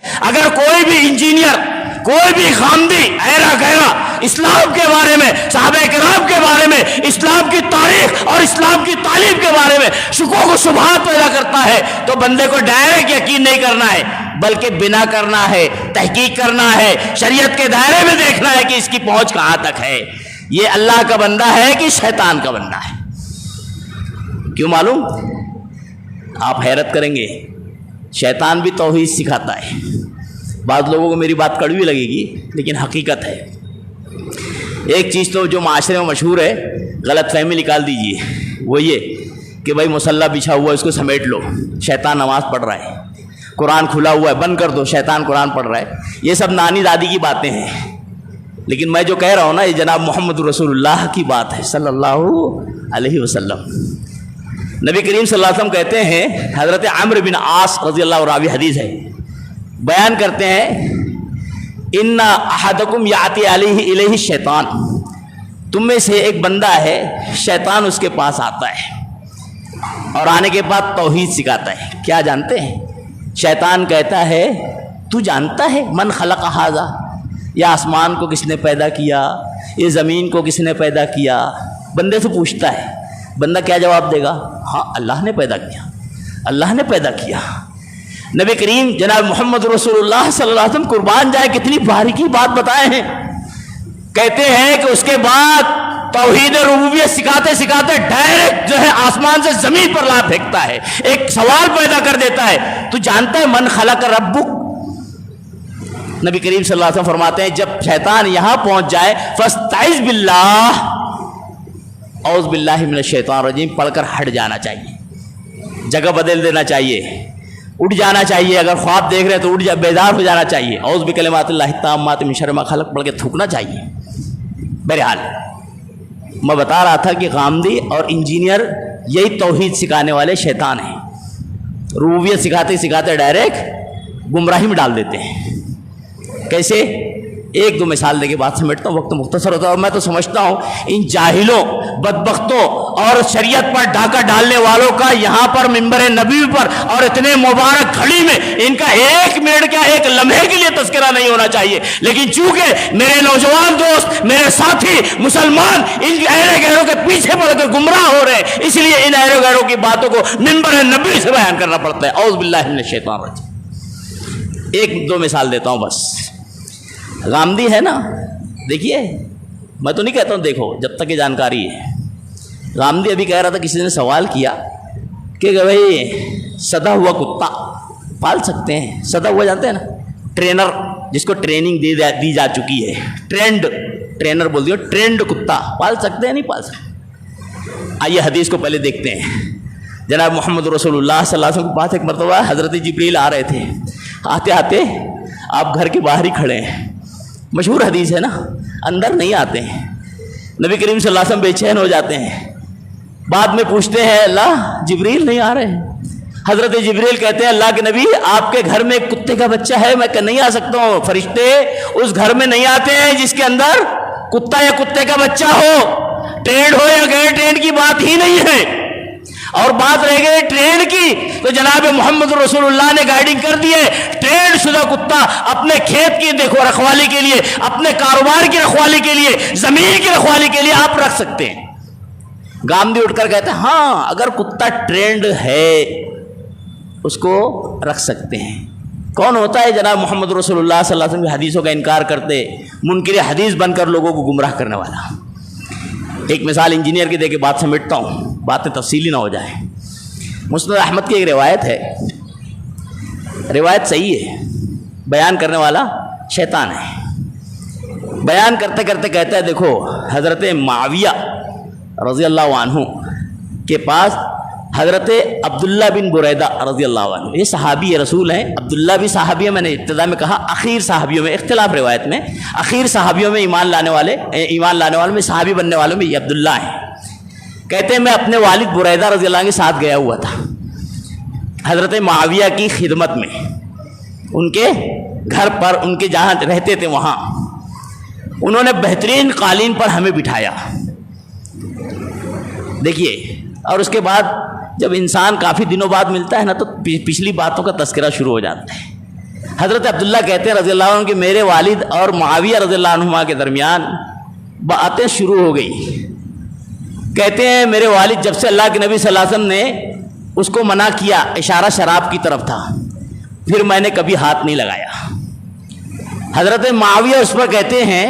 اگر کوئی بھی انجینئر، کوئی بھی غامدی ایرا گہرا اسلام کے بارے میں، صحابہ کرام کے بارے میں، اسلام کی تاریخ اور اسلام کی تعلیم کے بارے میں شکوک و شبہات پیدا کرتا ہے تو بندے کو ڈائریکٹ یقین نہیں کرنا ہے، بلکہ بنا کرنا ہے، تحقیق کرنا ہے، شریعت کے دائرے میں دیکھنا ہے کہ اس کی پہنچ کہاں تک ہے، یہ اللہ کا بندہ ہے کہ شیطان کا بندہ ہے۔ کیوں معلوم؟ آپ حیرت کریں گے، شیطان بھی توحید سکھاتا ہے۔ بعض لوگوں کو میری بات کڑوی لگے گی لیکن حقیقت ہے۔ ایک چیز تو جو معاشرے میں مشہور ہے، غلط فہمی نکال دیجئے، وہ یہ کہ بھائی مصلی بچھا ہوا ہے اس کو سمیٹ لو، شیطان نماز پڑھ رہا ہے، قرآن کھلا ہوا ہے بند کر دو، شیطان قرآن پڑھ رہا ہے۔ یہ سب نانی دادی کی باتیں ہیں، لیکن میں جو کہہ رہا ہوں نا، یہ جناب محمد رسول اللہ کی بات ہے صلی اللہ علیہ وسلم۔ نبی کریم صلی اللہ علیہ وسلم کہتے ہیں، حضرت عمرو بن عاص رضی اللہ عنہ راوی حدیث ہے، بیان کرتے ہیں، ان احدکم یاتی علیہ الیہ الشیطان، تم میں سے ایک بندہ ہے شیطان اس کے پاس آتا ہے اور آنے کے بعد توحید سکھاتا ہے۔ کیا جانتے ہیں؟ شیطان کہتا ہے تو جانتا ہے من خلق ھذا، یہ آسمان کو کس نے پیدا کیا، یہ زمین کو کس نے پیدا کیا؟ بندے سے پوچھتا ہے، بندہ کیا جواب دے گا؟ ہاں اللہ نے پیدا کیا، اللہ نے پیدا کیا۔ نبی کریم جناب محمد رسول اللہ صلی اللہ علیہ وسلم قربان جائے کتنی باریکی بات بتائے ہیں۔ کہتے ہیں کہ اس کے بعد توحید ربوبیت سکھاتے سکھاتے ڈائریکٹ جو ہے آسمان سے زمین پر لا پھینکتا ہے، ایک سوال پیدا کر دیتا ہے، تو جانتا ہے من خلق ربک؟ نبی کریم صلی اللہ علیہ وسلم فرماتے ہیں جب شیطان یہاں پہنچ جائے فاستعذ باللہ، اعوذ باللہ من الشیطان الرجیم پڑھ کر ہٹ جانا چاہیے، جگہ بدل دینا چاہیے، اٹھ جانا چاہیے، اگر خواب دیکھ رہے تو اٹھ بیدار ہو جانا چاہیے، اعوذ بکلمات اللہ التامات من شر ما خلق پڑھ کے تھوکنا چاہیے۔ بہرحال میں بتا رہا تھا کہ غامدی اور انجینئر یہی توحید سکھانے والے شیطان ہیں، ربوبیت سکھاتے سکھاتے ڈائریکٹ گمراہی میں ڈال دیتے ہیں۔ کیسے؟ ایک دو مثال دے کے بات سمیٹتا ہوں، وقت مختصر ہوتا ہے، اور میں تو سمجھتا ہوں ان جاہلوں، بدبختوں اور شریعت پر ڈاکہ ڈالنے والوں کا یہاں پر منبر نبی پر اور اتنے مبارک گھڑی میں ان کا ایک منٹ کا ایک لمحے کے لیے تذکرہ نہیں ہونا چاہیے، لیکن چونکہ میرے نوجوان دوست، میرے ساتھی مسلمان ان ایرے گہروں کے پیچھے پڑ کر گمراہ ہو رہے ہیں، اس لیے ان ایرے گہروں کی باتوں کو منبر نبی سے بیان کرنا پڑتا ہے۔ اعوذ باللہ من الشیطان الرجیم۔ ایک دو مثال دیتا ہوں بس۔ غامدی ہے نا، دیکھیے میں تو نہیں کہتا ہوں دیکھو جب تک یہ جانکاری ہے۔ غامدی ابھی کہہ رہا تھا، کسی نے سوال کیا کہ بھائی سدا ہوا کتا پال سکتے ہیں؟ سدا ہوا جانتے ہیں نا، ٹرینر جس کو ٹریننگ دی جا چکی ہے، ٹرینر بول دیا، ٹرینڈ کتا پال سکتے ہیں؟ نہیں پال سکتے۔ آئیے حدیث کو پہلے دیکھتے ہیں۔ جناب محمد رسول اللہ صلی اللہ علیہ وسلم کے پاس ایک مرتبہ حضرت جبریل آ رہے تھے، آتے آتے آپ گھر کے باہر ہی کھڑے ہیں، مشہور حدیث ہے نا، اندر نہیں آتے ہیں۔ نبی کریم صلی اللہ علیہ وسلم بے چین ہو جاتے ہیں، بعد میں پوچھتے ہیں اللہ جبریل نہیں آ رہے ہیں؟ حضرت جبریل کہتے ہیں اللہ کے نبی آپ کے گھر میں ایک کتے کا بچہ ہے، میں نہیں آ سکتا ہوں۔ فرشتے اس گھر میں نہیں آتے ہیں جس کے اندر کتا یا کتے کا بچہ ہو، ٹرینڈ ہو یا غیر ٹرینڈ کی بات ہی نہیں ہے۔ اور بات رہ گئی ٹرینڈ کی، تو جناب محمد رسول اللہ نے گائیڈنگ کر دی ہے، ٹرینڈ شدہ کتا اپنے کھیت کی دیکھو رکھوالی کے لیے، اپنے کاروبار کی رکھوالی کے لیے، زمین کی رکھوالی کے لیے آپ رکھ سکتے ہیں۔ غامدی اٹھ کر کہتے ہیں ہاں اگر کتا ٹرینڈ ہے اس کو رکھ سکتے ہیں۔ کون ہوتا ہے جناب محمد رسول اللہ صلی اللہ علیہ وسلم کی حدیثوں کا انکار کرتے، منکر حدیث بن کر لوگوں کو گمراہ کرنے والا۔ ایک مثال انجینئر کی دے کے بات سمیٹتا ہوں، باتیں تفصیلی نہ ہو جائیں۔ مسند احمد کی ایک روایت ہے، روایت صحیح ہے، بیان کرنے والا شیطان ہے۔ بیان کرتے کرتے کہتا ہے دیکھو حضرت معاویہ رضی اللہ عنہ کے پاس حضرت عبداللہ بن بریدہ رضی اللہ عنہ، یہ صحابی رسول ہیں، عبداللہ بھی صحابی ہے، میں نے ابتدا میں کہا اخیر صحابیوں میں، اختلاف روایت میں اخیر صحابیوں میں ایمان لانے والوں میں صحابی بننے والوں میں یہ عبداللہ ہیں۔ کہتے ہیں میں اپنے والد بریدہ رضی اللہ عنہ کے ساتھ گیا ہوا تھا حضرت معاویہ کی خدمت میں، ان کے گھر پر، ان کے جہاں رہتے تھے وہاں انہوں نے بہترین قالین پر ہمیں بٹھایا۔ دیکھیے، اور اس کے بعد جب انسان کافی دنوں بعد ملتا ہے نا تو پچھلی باتوں کا تذکرہ شروع ہو جاتا ہے۔ حضرت عبداللہ کہتے ہیں رضی اللہ عنہ کہ میرے والد اور معاویہ رضی اللہ عنہما کے درمیان باتیں شروع ہو گئی. کہتے ہیں میرے والد جب سے اللہ کے نبی صلی اللہ علیہ وسلم نے اس کو منع کیا، اشارہ شراب کی طرف تھا، پھر میں نے کبھی ہاتھ نہیں لگایا. حضرت معاویہ اس پر کہتے ہیں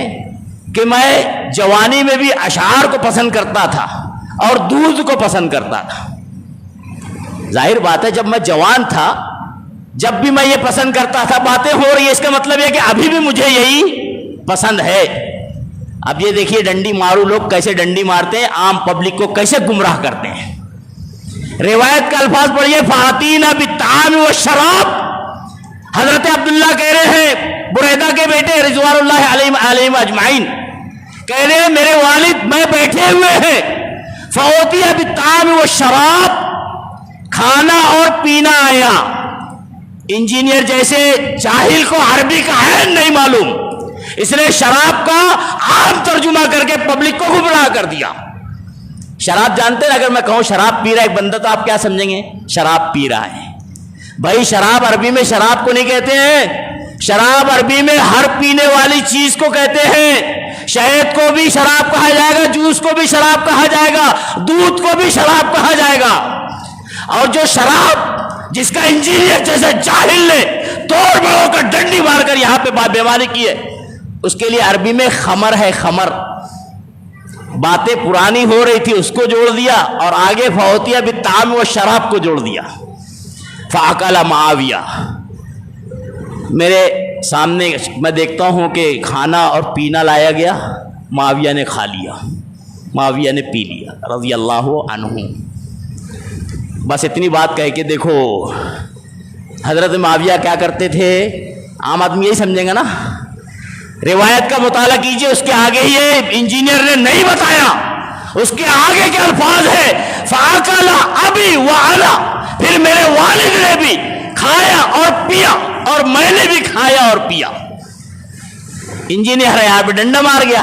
کہ میں جوانی میں بھی اشعار کو پسند کرتا تھا اور دودھ کو پسند کرتا تھا. ظاہر بات ہے جب میں جوان تھا، جب بھی میں یہ پسند کرتا تھا، باتیں ہو رہی ہے، اس کا مطلب یہ کہ ابھی بھی مجھے یہی پسند ہے. اب یہ دیکھیے ڈنڈی مارو لوگ کیسے ڈنڈی مارتے ہیں، عام پبلک کو کیسے گمراہ کرتے ہیں. روایت کا الفاظ پڑھیے، فاتینا بالطعام والشراب. حضرت عبداللہ کہہ رہے ہیں بریدہ کے بیٹے رضوان اللہ علیہم اجمعین کہہ رہے ہیں میرے والد میں بیٹھے ہوئے ہیں، فوتیا بالطعام والشراب، کھانا اور پینا آیا. انجینئر جیسے جاہل کو عربی کا عین نہیں معلوم، اس نے شراب کا عام ترجمہ کر کے پبلک کو گمراہ کر دیا. شراب جانتے ہیں، اگر میں کہوں شراب پی رہا ہے ایک بندہ تو آپ کیا سمجھیں گے؟ شراب پی رہا ہے. بھائی شراب عربی میں شراب کو نہیں کہتے ہیں، شراب عربی میں ہر پینے والی چیز کو کہتے ہیں. شہد کو بھی شراب کہا جائے گا، جوس کو بھی شراب کہا جائے گا، دودھ کو بھی شراب کہا جائے گا. اور جو شراب جس کا انجینئر جیسے جاہل نے توڑ مڑو کر ڈنڈی مار کر یہاں پہ بیماری کی ہے، اس کے لیے عربی میں خمر ہے. خمر باتیں پرانی ہو رہی تھی اس کو جوڑ دیا اور آگے فوتیا بالطعام و شراب کو جوڑ دیا. فاکل معاویہ، میرے سامنے میں دیکھتا ہوں کہ کھانا اور پینا لایا گیا، معاویہ نے کھا لیا، معاویہ نے پی لیا رضی اللہ عنہ. بس اتنی بات کہہ کے دیکھو حضرت معاویہ کیا کرتے تھے، عام آدمی یہی سمجھیں گا نا. روایت کا مطالعہ کیجئے، اس کے آگے یہ انجینئر نے نہیں بتایا، اس کے آگے کے الفاظ ہے فاکل ابی وانا، پھر میرے والد نے بھی کھایا اور پیا اور میں نے بھی کھایا اور پیا. انجینئر یہاں پہ ڈنڈا مار گیا.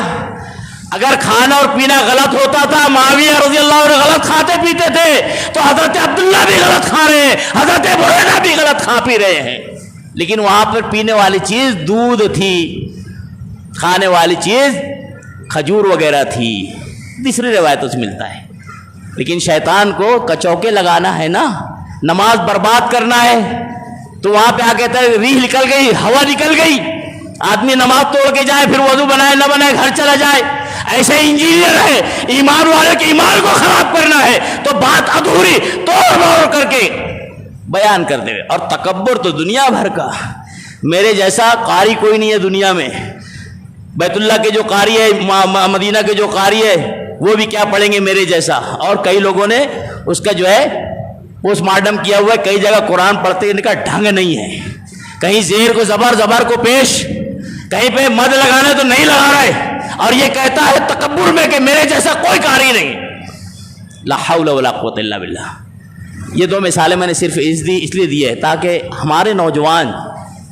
اگر کھانا اور پینا غلط ہوتا تھا، معاویہ رضی اللہ عنہ غلط کھاتے پیتے تھے، تو حضرت عبداللہ بھی غلط کھا رہے ہیں، حضرت بریدہ بھی غلط کھا پی رہے ہیں. لیکن وہاں پر پینے والی چیز دودھ تھی، کھانے والی چیز کھجور وغیرہ تھی. تیسری روایتوں سے ملتا ہے. لیکن شیطان کو کچوکے لگانا ہے نا، نماز برباد کرنا ہے، تو وہاں پہ آ کہتا ہے ریح نکل گئی، ہوا نکل گئی، آدمی نماز توڑ کے جائے، پھر وضو بنائے نہ بنائے گھر چلا جائے. ایسے انجینئر ہے، ایمان والے کے ایمان کو خراب کرنا ہے تو بات ادھوری توڑ موڑ کر کے بیان کر دے. اور تکبر تو دنیا بھر کا. میرے جیسا قاری کوئی نہیں ہے دنیا میں. بیت اللہ کے جو قاری ہے، مدینہ کے جو قاری ہے، وہ بھی کیا پڑھیں گے میرے جیسا. اور کئی لوگوں نے اس کا جو ہے پوسٹ مارٹم کیا ہوا ہے، کئی جگہ قرآن پڑھتے کا ڈھنگ نہیں ہے، کہیں زیر کو زبر کو پیش، کہیں پہ مد لگانا تو نہیں لگا رہے، اور یہ کہتا ہے تکبر میں کہ میرے جیسا کوئی قاری نہیں. لا حول ولا قوت الا باللہ. یہ دو مثالیں میں نے صرف اس لیے دی ہے تاکہ ہمارے نوجوان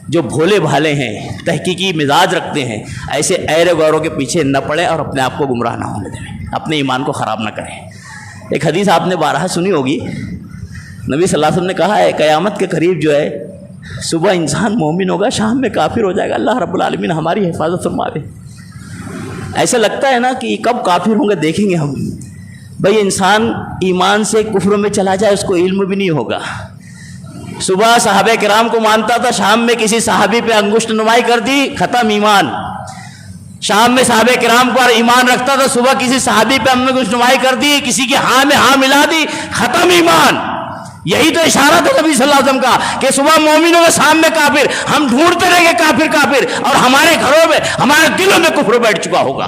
جو بھولے بھالے ہیں، تحقیقی مزاج رکھتے ہیں، ایسے ایرے غوروں کے پیچھے نہ پڑیں اور اپنے آپ کو گمراہ نہ ہونے دیں، اپنے ایمان کو خراب نہ کریں. ایک حدیث آپ نے بارہا سنی ہوگی، نبی صلی اللہ علیہ وسلم نے کہا ہے قیامت کے قریب جو ہے صبح انسان مومن ہوگا، شام میں کافر ہو جائے گا. اللہ رب العالمین ہماری حفاظت فرمائے. ایسا لگتا ہے نا کہ کب کافر ہوں گے دیکھیں گے ہم. بھئی انسان ایمان سے کفر میں چلا جائے اس کو علم بھی نہیں ہوگا. صبح صحابہ کرام کو مانتا تھا، شام میں کسی صحابی پہ انگشت نمائی کر دی، ختم ایمان. شام میں صحابہ کرام پر ایمان رکھتا تھا، صبح کسی صحابی پہ انگشت نمائی کر دی، کسی کے ہاں میں ہاں ملا دی، ختم ایمان. یہی تو اشارہ تھا نبی صلی اللہ علیہ وسلم کا کہ صبح مومنوں میں شام میں کافر. ہم ڈھونڈتے رہیں گے کافر کافر، اور ہمارے گھروں میں ہمارے دلوں میں کفر بیٹھ چکا ہوگا.